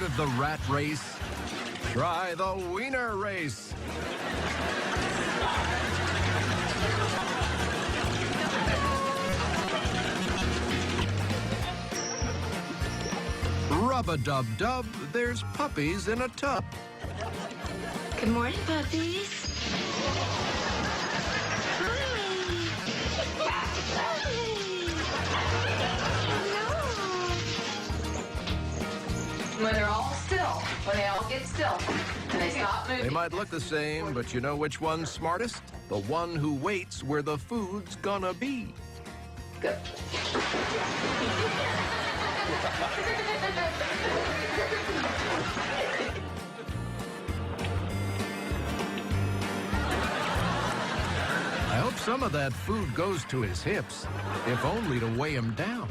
of the rat race? Try the wiener race. Rub-a-dub-dub, there's puppies in a tub. Good morning, puppies. When they're all still, when they all get still, and they stop moving. They might look the same, but you know which one's smartest? The one who waits where the food's gonna be. Good. I hope some of that food goes to his hips, if only to weigh him down.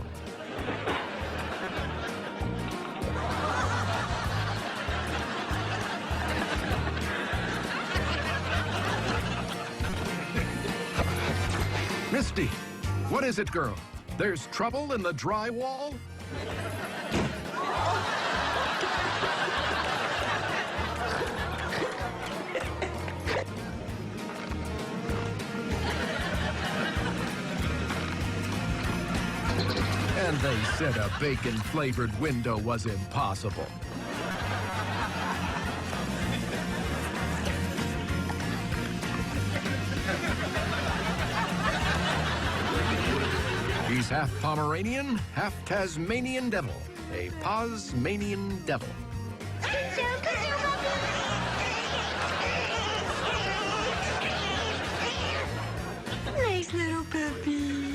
Misty, what is it, girl? There's trouble in the drywall? And they said a bacon-flavored window was impossible. He's half Pomeranian, half Tasmanian devil. A Posmanian devil. Nice little puppy.